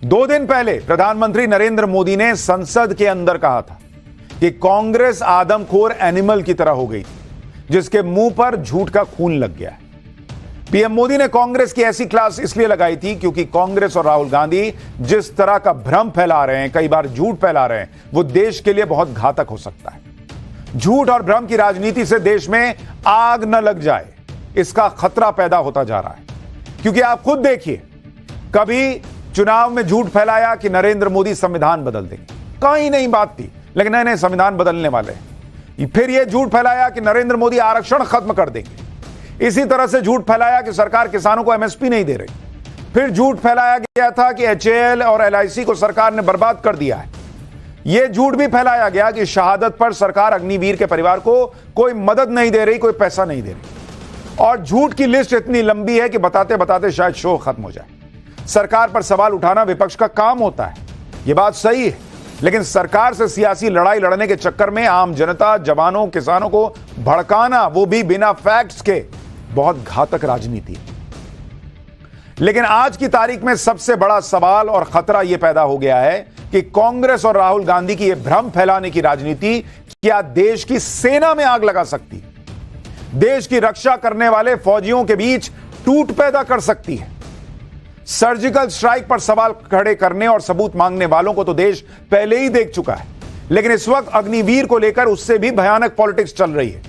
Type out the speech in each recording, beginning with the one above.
2 दिन पहले प्रधानमंत्री नरेंद्र मोदी ने संसद के अंदर कहा था कि कांग्रेस आदमखोर एनिमल की तरह हो गई थी, जिसके मुंह पर झूठ का खून लग गया है। पीएम मोदी ने कांग्रेस की ऐसी क्लास इसलिए लगाई थी क्योंकि कांग्रेस और राहुल गांधी जिस तरह का भ्रम फैला रहे हैं, कई बार झूठ फैला रहे हैं, वो देश के लिए बहुत घातक हो सकता है। झूठ और भ्रम की राजनीति से देश में आग न लग जाए, इसका खतरा पैदा होता जा रहा है। क्योंकि आप खुद देखिए, कभी चुनाव में झूठ फैलाया कि नरेंद्र मोदी संविधान बदल देंगे, कहीं नहीं बात थी, लेकिन नए संविधान बदलने वाले हैं। फिर यह झूठ फैलाया कि नरेंद्र मोदी आरक्षण खत्म कर देंगे। इसी तरह से झूठ फैलाया कि सरकार किसानों को एमएसपी नहीं दे रही। फिर झूठ फैलाया गया था कि एचएएल और एलआईसी को सरकार ने बर्बाद कर दिया है। यह झूठ भी फैलाया गया कि शहादत पर सरकार अग्निवीर के परिवार को कोई मदद नहीं दे रही, कोई पैसा नहीं दे रही। और झूठ की लिस्ट इतनी लंबी है कि बताते बताते शायद शो खत्म हो जाए। सरकार पर सवाल उठाना विपक्ष का काम होता है, यह बात सही है, लेकिन सरकार से सियासी लड़ाई लड़ने के चक्कर में आम जनता, जवानों, किसानों को भड़काना, वो भी बिना फैक्ट्स के, बहुत घातक राजनीति है। लेकिन आज की तारीख में सबसे बड़ा सवाल और खतरा यह पैदा हो गया है कि कांग्रेस और राहुल गांधी की यह भ्रम फैलाने की राजनीति क्या देश की सेना में आग लगा सकती है, देश की रक्षा करने वाले फौजियों के बीच टूट पैदा कर सकती है। सर्जिकल स्ट्राइक पर सवाल खड़े करने और सबूत मांगने वालों को तो देश पहले ही देख चुका है, लेकिन इस वक्त अग्निवीर को लेकर उससे भी भयानक पॉलिटिक्स चल रही है।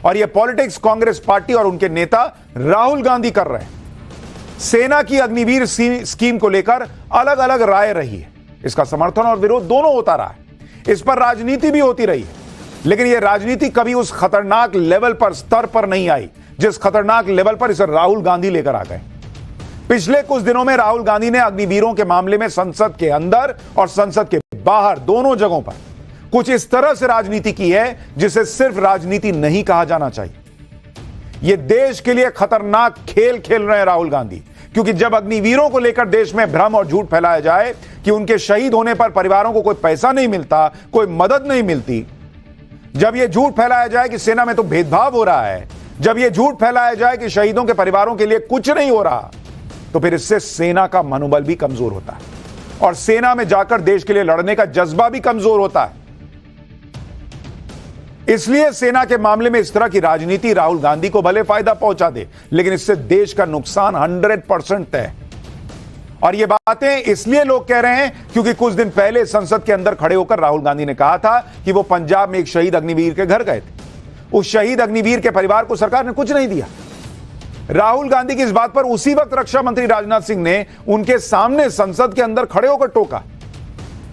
और यह पॉलिटिक्स कांग्रेस पार्टी और उनके नेता राहुल गांधी कर रहे हैं। सेना की अग्निवीर स्कीम को लेकर अलग अलग राय रही है, इसका समर्थन और विरोध दोनों होता रहा है। इस पर राजनीति भी होती रही है, लेकिन यह राजनीति कभी उस खतरनाक लेवल पर, स्तर पर नहीं आई जिस खतरनाक लेवल पर इसे राहुल गांधी लेकर आ गए। पिछले कुछ दिनों में राहुल गांधी ने अग्निवीरों के मामले में संसद के अंदर और संसद के बाहर दोनों जगहों पर कुछ इस तरह से राजनीति की है जिसे सिर्फ राजनीति नहीं कहा जाना चाहिए। यह देश के लिए खतरनाक खेल खेल रहे हैं राहुल गांधी, क्योंकि जब अग्निवीरों को लेकर देश में भ्रम और झूठ फैलाया जाए कि उनके शहीद होने पर परिवारों को कोई पैसा नहीं मिलता, कोई मदद नहीं मिलती, जब यह झूठ फैलाया जाए कि सेना में तो भेदभाव हो रहा है, जब यह झूठ फैलाया जाए कि शहीदों के परिवारों के लिए कुछ नहीं हो रहा, तो फिर इससे सेना का मनोबल भी कमजोर होता है और सेना में जाकर देश के लिए लड़ने का जज्बा भी कमजोर होता है। इसलिए सेना के मामले में इस तरह की राजनीति राहुल गांधी को भले फायदा पहुंचा दे, लेकिन इससे देश का नुकसान 100% तय है। और ये बातें इसलिए लोग कह रहे हैं क्योंकि कुछ दिन पहले संसद के अंदर खड़े होकर राहुल गांधी ने कहा था कि वो पंजाब में एक शहीद अग्निवीर के घर गए थे। उस शहीद अग्निवीर के परिवार को सरकार ने कुछ नहीं दिया। राहुल गांधी की इस बात पर उसी वक्त रक्षा मंत्री राजनाथ सिंह ने उनके सामने संसद के अंदर खड़े होकर टोका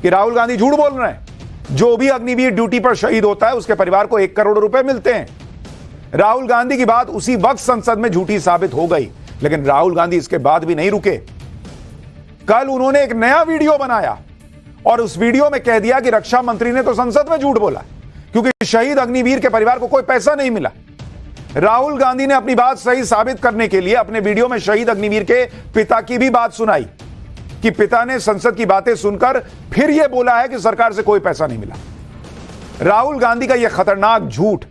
कि राहुल गांधी झूठ बोल रहे हैं, जो भी अग्निवीर ड्यूटी पर शहीद होता है उसके परिवार को 1 करोड़ रुपए मिलते हैं। राहुल गांधी की बात उसी वक्त संसद में झूठी साबित हो गई, लेकिन राहुल गांधी इसके बाद भी नहीं रुके। कल उन्होंने एक नया वीडियो बनाया और उस वीडियो में कह दिया कि रक्षा मंत्री ने तो संसद में झूठ बोला क्योंकि शहीद अग्निवीर के परिवार को कोई पैसा नहीं मिला। राहुल गांधी ने अपनी बात सही साबित करने के लिए अपने वीडियो में शहीद अग्निवीर के पिता की भी बात सुनाई कि पिता ने संसद की बातें सुनकर फिर यह बोला है कि सरकार से कोई पैसा नहीं मिला। राहुल गांधी का यह खतरनाक झूठ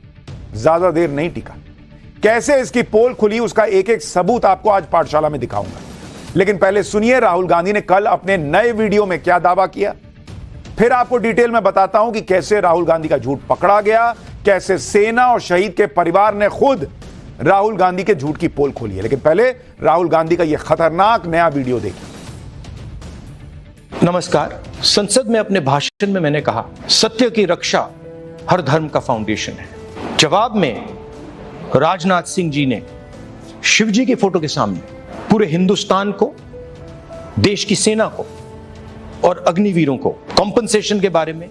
ज्यादा देर नहीं टिका। कैसे इसकी पोल खुली उसका एक एक सबूत आपको आज पाठशाला में दिखाऊंगा, लेकिन पहले सुनिए राहुल गांधी ने कल अपने नए वीडियो में क्या दावा किया, फिर आपको डिटेल में बताता हूं कि कैसे राहुल गांधी का झूठ पकड़ा गया, कैसे सेना और शहीद के परिवार ने खुद राहुल गांधी के झूठ की पोल खोली है। लेकिन पहले राहुल गांधी का यह खतरनाक नया वीडियो देखिए। नमस्कार। संसद में अपने भाषण में मैंने कहा सत्य की रक्षा हर धर्म का फाउंडेशन है। जवाब में राजनाथ सिंह जी ने शिव जी की फोटो के सामने पूरे हिंदुस्तान को, देश की सेना को और अग्निवीरों को कॉम्पनसेशन के बारे में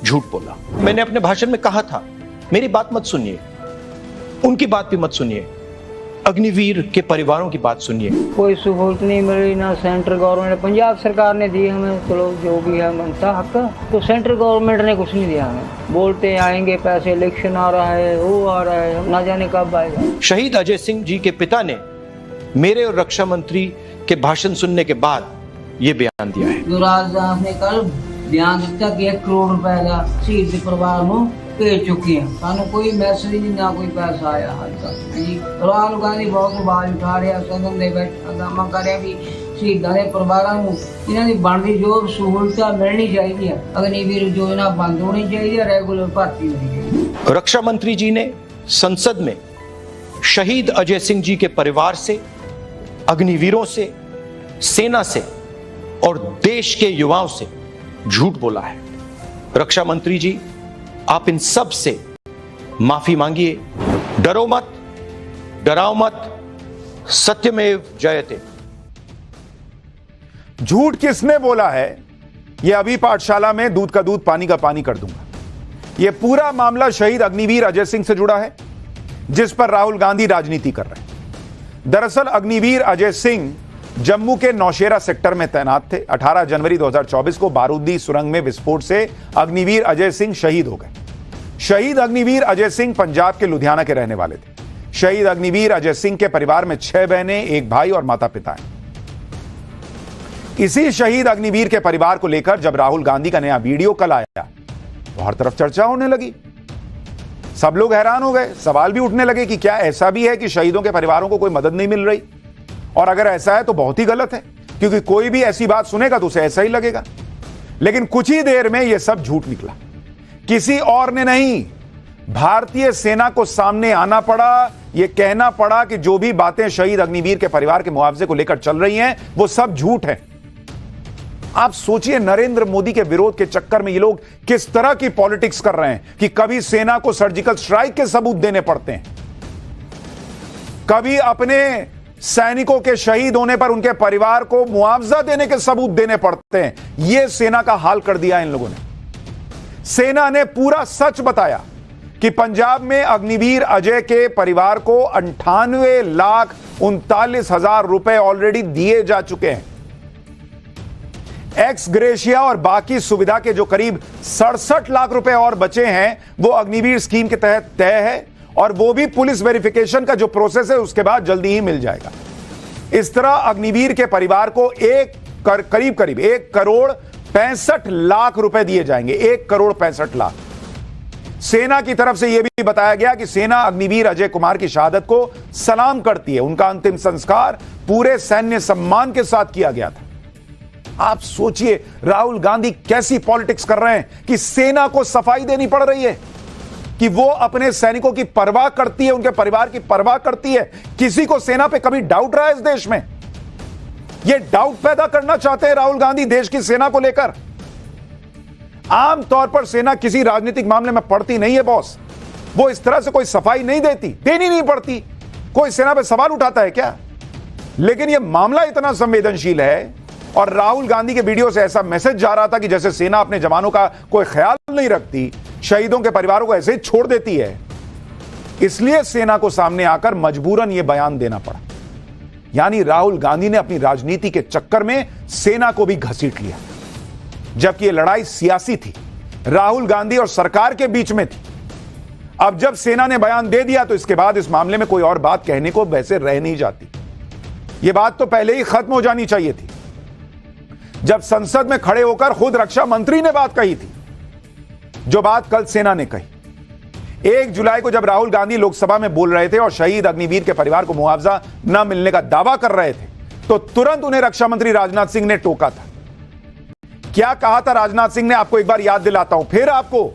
झूठ बोला। मैंने अपने भाषण में कहा था मेरी बात मत सुनिए, उनकी बात भी मत सुनिए, अग्निवीर के परिवारों की बात सुनिए। कोई सहूलत नहीं मिली ना सेंट्रल गवर्नमेंट, पंजाब सरकार ने दी हमें, चलो जो भी है बनता हक, तो सेंट्रल गवर्नमेंट ने कुछ नहीं दिया हमें। बोलते आएंगे पैसे, इलेक्शन आ रहा है, वो आ रहा है, ना जाने कब आएगा। शहीद अजय सिंह जी के पिता ने मेरे और रक्षा मंत्री के भाषण सुनने के बाद ये बयान दिया है। जो राजनाथ ने कल बयान दिया कि 1 करोड़ रुपए का शहीद के परिवार को भेज चुके हैं, सानू कोई मैसेज नहीं, ना कोई पैसा आया हाल तक। राहुल गांधी बहुत आवाज उठा रहा, सदन दे बैठा दावा कर रहा भी ਸ਼ਹੀਦਾਂ ਦੇ ਪਰਿਵਾਰਾਂ ਨੂੰ ਇਹਨਾਂ ਦੀ ਬਣਦੀ ਜੋ ਸਹੂਲਤਾਂ ਮਿਲਣੀ ਚਾਹੀਦੀਆਂ ਅਗਨੀਵੀਰ योजना बंद होनी चाहिए, रेगुलर भर्ती होनी चाहिए। रक्षा मंत्री जी ने संसद में शहीद अजय सिंह जी के परिवार से, अग्निवीरों से, सेना से और देश के युवाओं से झूठ बोला है। रक्षा मंत्री जी, आप इन सब से माफी मांगिए। डरो मत, डराओ मत, सत्यमेव जयते। झूठ किसने बोला है, यह अभी पाठशाला में दूध का दूध पानी का पानी कर दूंगा। यह पूरा मामला शहीद अग्निवीर अजय सिंह से जुड़ा है, जिस पर राहुल गांधी राजनीति कर रहे हैं। दरअसल अग्निवीर अजय सिंह जम्मू के नौशेरा सेक्टर में तैनात थे। 18 जनवरी 2024 को बारूदी सुरंग में विस्फोट से अग्निवीर अजय सिंह शहीद हो गए। शहीद अग्निवीर अजय सिंह पंजाब के लुधियाना के रहने वाले थे। शहीद अग्निवीर अजय सिंह के परिवार में 6 बहनें, एक भाई और माता पिता हैं। इसी शहीद अग्निवीर के परिवार को लेकर जब राहुल गांधी का नया वीडियो कल आया तो हर तरफ चर्चा होने लगी। सब लोग हैरान हो गए, सवाल भी उठने लगे कि क्या ऐसा भी है कि शहीदों के परिवारों को कोई मदद नहीं मिल रही, और अगर ऐसा है तो बहुत ही गलत है, क्योंकि कोई भी ऐसी बात सुनेगा तो उसे ऐसा ही लगेगा। लेकिन कुछ ही देर में यह सब झूठ निकला। किसी और ने नहीं, भारतीय सेना को सामने आना पड़ा, यह कहना पड़ा कि जो भी बातें शहीद अग्निवीर के परिवार के मुआवजे को लेकर चल रही हैं वो सब झूठ है। आप सोचिए, नरेंद्र मोदी के विरोध के चक्कर में ये लोग किस तरह की पॉलिटिक्स कर रहे हैं कि कभी सेना को सर्जिकल स्ट्राइक के सबूत देने पड़ते हैं, कभी अपने सैनिकों के शहीद होने पर उनके परिवार को मुआवजा देने के सबूत देने पड़ते हैं। यह सेना का हाल कर दिया इन लोगों ने। सेना ने पूरा सच बताया कि पंजाब में अग्निवीर अजय के परिवार को 98,39,000 रुपए ऑलरेडी दिए जा चुके हैं। एक्स ग्रेशिया और बाकी सुविधा के जो करीब 67 लाख रुपए और बचे हैं वो अग्निवीर स्कीम के तहत तय है, और वो भी पुलिस वेरिफिकेशन का जो प्रोसेस है उसके बाद जल्दी ही मिल जाएगा। इस तरह अग्निवीर के परिवार को करीब 1,65,00,000 रुपए दिए जाएंगे। 1,65,00,000। सेना की तरफ से यह भी बताया गया कि सेना अग्निवीर अजय कुमार की शहादत को सलाम करती है। उनका अंतिम संस्कार पूरे सैन्य सम्मान के साथ किया गया था। आप सोचिए, राहुल गांधी कैसी पॉलिटिक्स कर रहे हैं कि सेना को सफाई देनी पड़ रही है, कि वो अपने सैनिकों की परवाह करती है, उनके परिवार की परवाह करती है। किसी को सेना पे कभी डाउट रहा है इस देश में? ये डाउट पैदा करना चाहते हैं राहुल गांधी देश की सेना को लेकर। आमतौर पर सेना किसी राजनीतिक मामले में पड़ती नहीं है बॉस, वो इस तरह से कोई सफाई नहीं देनी नहीं पड़ती। कोई सेना पे सवाल उठाता है क्या? लेकिन यह मामला इतना संवेदनशील है और राहुल गांधी के वीडियो से ऐसा मैसेज जा रहा था कि जैसे सेना अपने जवानों का कोई ख्याल नहीं रखती, शहीदों के परिवारों को ऐसे ही छोड़ देती है। इसलिए सेना को सामने आकर मजबूरन यह बयान देना पड़ा। यानी राहुल गांधी ने अपनी राजनीति के चक्कर में सेना को भी घसीट लिया, जबकि यह लड़ाई सियासी थी, राहुल गांधी और सरकार के बीच में थी। अब जब सेना ने बयान दे दिया तो इसके बाद इस मामले में कोई और बात कहने को वैसे रह नहीं जाती। यह बात तो पहले ही खत्म हो जानी चाहिए थी, जब संसद में खड़े होकर खुद रक्षा मंत्री ने बात कही थी, जो बात कल सेना ने कही। 1 जुलाई को जब राहुल गांधी लोकसभा में बोल रहे थे और शहीद अग्निवीर के परिवार को मुआवजा न मिलने का दावा कर रहे थे, तो तुरंत उन्हें रक्षा मंत्री राजनाथ सिंह ने टोका था। क्या कहा था राजनाथ सिंह ने, आपको एक बार याद दिलाता हूं, फिर आपको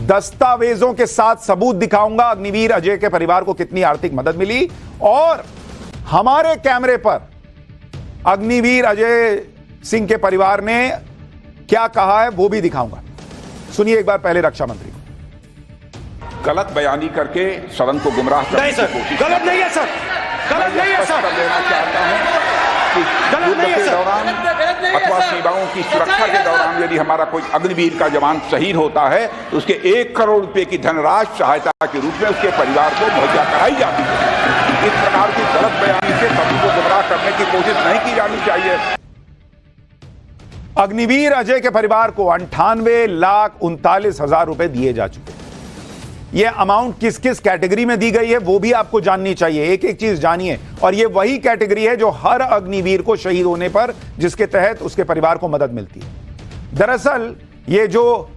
दस्तावेजों के साथ सबूत दिखाऊंगा अग्निवीर अजय के परिवार को कितनी आर्थिक मदद मिली, और हमारे कैमरे पर अग्निवीर अजय सिंह के परिवार ने क्या कहा है वो भी दिखाऊंगा। सुनिए एक बार पहले रक्षा मंत्री को। गलत बयानी करके सदन को गुमराह करने की कोशिश। गलत नहीं है सर, गलत नहीं है सर। लेना चाहता हूं कि युद्ध के दौरान अथवा सीमाओं की सुरक्षा के दौरान यदि हमारा कोई अग्निवीर का जवान शहीद होता है तो उसके 1 करोड़ रुपए की धनराशि सहायता के रूप में उसके परिवार को मुहैया कराई जाती है। इस प्रकार की गलत बयानी से सभी को गुमराह करने की कोशिश नहीं की जानी चाहिए। अग्निवीर अजय के परिवार को 98,39,000 रुपए दिए जा चुके हैं। यह अमाउंट किस किस कैटेगरी में दी गई है वो भी आपको जाननी चाहिए। एक एक चीज जानिए, और यह वही कैटेगरी है जो हर अग्निवीर को शहीद होने पर जिसके तहत उसके परिवार को मदद मिलती है। दरअसल यह जो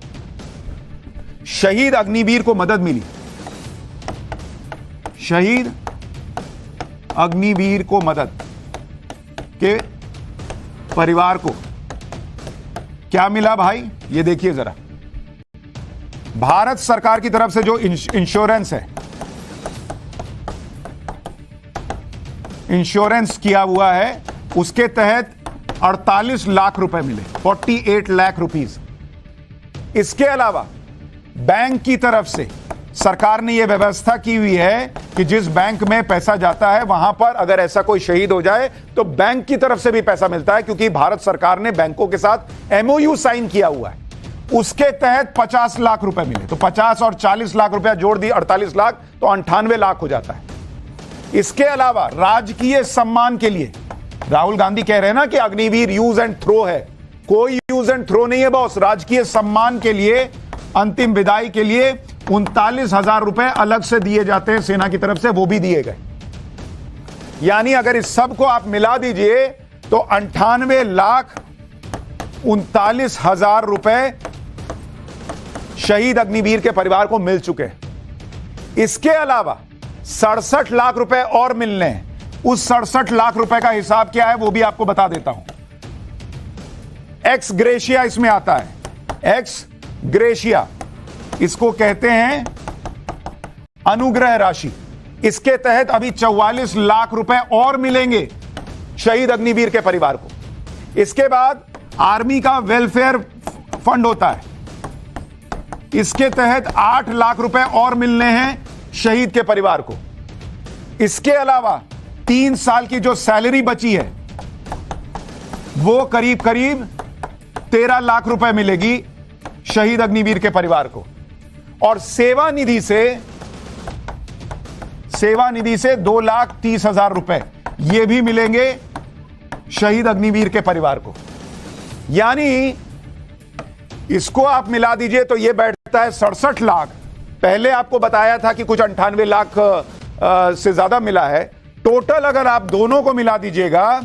शहीद अग्निवीर को मदद मिली, शहीद अग्निवीर को मदद के परिवार को क्या मिला भाई, ये देखिए जरा। भारत सरकार की तरफ से जो इंश्योरेंस है, इंश्योरेंस किया हुआ है, उसके तहत 48 लाख रुपए मिले, 48 लाख रुपीस। इसके अलावा बैंक की तरफ से सरकार ने यह व्यवस्था की हुई है कि जिस बैंक में पैसा जाता है वहां पर अगर ऐसा कोई शहीद हो जाए तो बैंक की तरफ से भी पैसा मिलता है, क्योंकि भारत सरकार ने बैंकों के साथ एमओयू साइन किया हुआ है। उसके तहत 50 लाख रुपए मिले, तो 50 और 40 लाख रुपया जोड़ दी 48 लाख, तो 98 लाख हो जाता है। इसके अलावा राजकीय सम्मान के लिए राहुल गांधी कह रहे हैं ना कि अग्निवीर यूज एंड थ्रो है, कोई यूज एंड थ्रो नहीं है बॉस। राजकीय सम्मान के लिए, अंतिम विदाई के लिए 39,000 रुपए अलग से दिए जाते हैं सेना की तरफ से, वो भी दिए गए। यानी अगर इस सब को आप मिला दीजिए तो 98,39,000 रुपए शहीद अग्निवीर के परिवार को मिल चुके हैं। इसके अलावा 67 लाख रुपए और मिलने हैं। उस 67 लाख रुपए का हिसाब क्या है वो भी आपको बता देता हूं। एक्स ग्रेशिया इसमें आता है, एक्स ग्रेशिया, इसको कहते हैं अनुग्रह राशि। इसके तहत अभी 44 लाख रुपए और मिलेंगे शहीद अग्निवीर के परिवार को। इसके बाद आर्मी का वेलफेयर फंड होता है, इसके तहत 8 लाख रुपए और मिलने हैं शहीद के परिवार को। इसके अलावा 3 साल की जो सैलरी बची है वो करीब करीब 13 लाख रुपए मिलेगी शहीद अग्निवीर के परिवार को। और सेवा निधि से 2,30,000 रुपए ये भी मिलेंगे शहीद अग्निवीर के परिवार को। यानी इसको आप मिला दीजिए तो ये बैठता है 67 लाख। पहले आपको बताया था कि कुछ 98 लाख से ज्यादा मिला है। टोटल अगर आप दोनों को मिला दीजिएगा,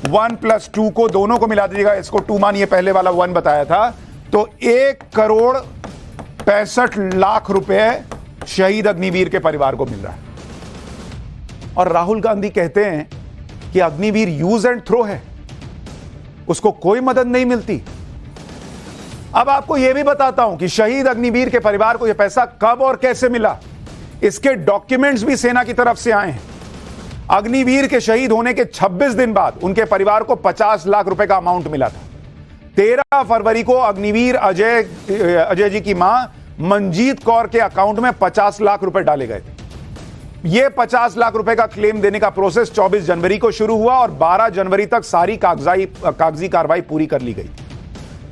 1 + 2 को दोनों को मिला दीजिएगा, इसको 2 मानिए, पहले वाला 1 बताया था, तो 1,65 लाख रुपए शहीद अग्निवीर के परिवार को मिल रहा है। और राहुल गांधी कहते हैं कि अग्निवीर यूज एंड थ्रो है, उसको कोई मदद नहीं मिलती। अब आपको यह भी बताता हूं कि शहीद अग्निवीर के परिवार को यह पैसा कब और कैसे मिला, इसके डॉक्यूमेंट्स भी सेना की तरफ से आए हैं। अग्निवीर के शहीद होने के 26 दिन बाद उनके परिवार को 50 लाख रुपए का अमाउंट मिला था। 13 फरवरी को अग्निवीर अजय जी की मां मंजीत कौर के अकाउंट में 50 लाख रुपए डाले गए थे। यह 50 लाख रुपए का क्लेम देने का प्रोसेस 24 जनवरी को शुरू हुआ और 12 जनवरी तक सारी कागजी कार्रवाई पूरी कर ली गई।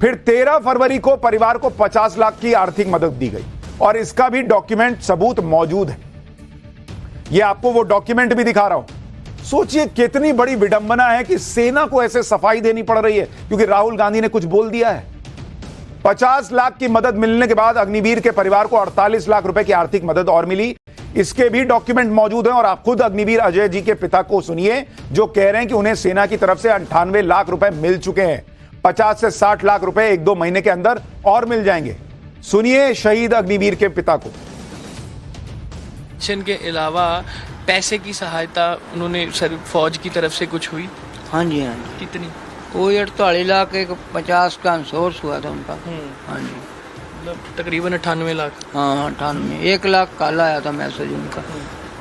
फिर 13 फरवरी को परिवार को 50 लाख की आर्थिक मदद दी गई और इसका भी डॉक्यूमेंट सबूत मौजूद है। यह आपको वो डॉक्यूमेंट भी दिखा रहा हूं। सोचिए कितनी बड़ी विडंबना है कि सेना को ऐसे सफाई देनी पड़ रही है क्योंकि राहुल गांधी ने कुछ बोल दिया है। 50 लाख की मदद मिलने के बाद अग्निवीर के परिवार को 48 लाख रुपए की आर्थिक मदद और मिली। इसके भी डॉक्यूमेंट मौजूद हैं और आप खुद अग्निवीर अजय जी के पिता को सुनिए जो कह रहे हैं कि उन्हें सेना की तरफ से 98 लाख रुपए मिल चुके हैं। 50 से 60 लाख रुपए 1-2 महीने के अंदर और मिल जाएंगे। सुनिए शहीद अग्निवीर के पिता को। के अलावा पैसे की सहायता उन्होंने सर फौज की तरफ से कुछ हुई? हाँ जी, हाँ जी। कितनी? कोई 48 लाख 50 का सोर्स हुआ था उनका। हाँ जी, मतलब तकरीबन 98 लाख। हाँ 98, 1 लाख काला आया था मैसेज उनका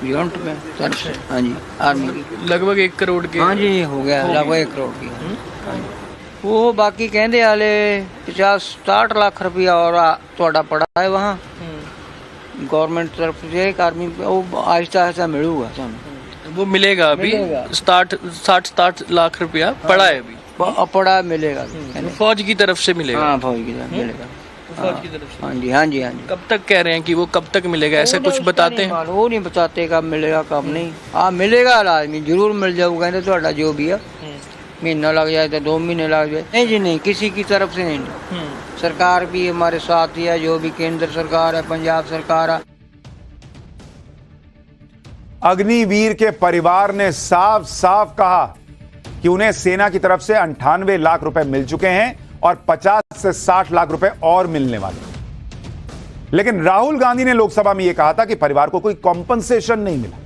यूनिट में सर से। हाँ जी, आर्मी की लगभग 1 करोड़ के। हाँ जी, हो गया लगभग 1 करोड़ की। हाँ जी, वो बाकी कहते हाले 50-60 लाख रुपया और थोड़ा पड़ा है वहाँ गवर्नमेंट तरफ से। एक आर्मी वो आहिस्ता आहिस्ता मिलूगा सामने, वो मिलेगा अभी। 60 लाख रुपया पड़ा है अभी, पड़ा मिलेगा फौज की तरफ से मिलेगा। हाँ फौज की तरफ मिलेगा, फौज की तरफ से। हाँ जी, हाँ जी, हाँ जी। कब तक कह रहे हैं कि वो कब तक मिलेगा, ऐसा कुछ बताते हैं? वो नहीं बताते कब मिलेगा कब नहीं। हाँ मिलेगा, लाजमी जरूर मिल जाऊगा। कहते थोड़ा जो भी है, महीना लग जाए तो 2 महीने लग जाए। नहीं जी, नहीं, किसी की तरफ से नहीं। सरकार भी हमारे साथ ही है, जो भी केंद्र सरकार है, पंजाब सरकार है। अग्निवीर के परिवार ने साफ साफ कहा कि उन्हें सेना की तरफ से 98 लाख रुपए मिल चुके हैं और 50 से 60 लाख रुपए और मिलने वाले। लेकिन राहुल गांधी ने लोकसभा में यह कहा था कि परिवार को कोई कॉम्पनसेशन नहीं मिला।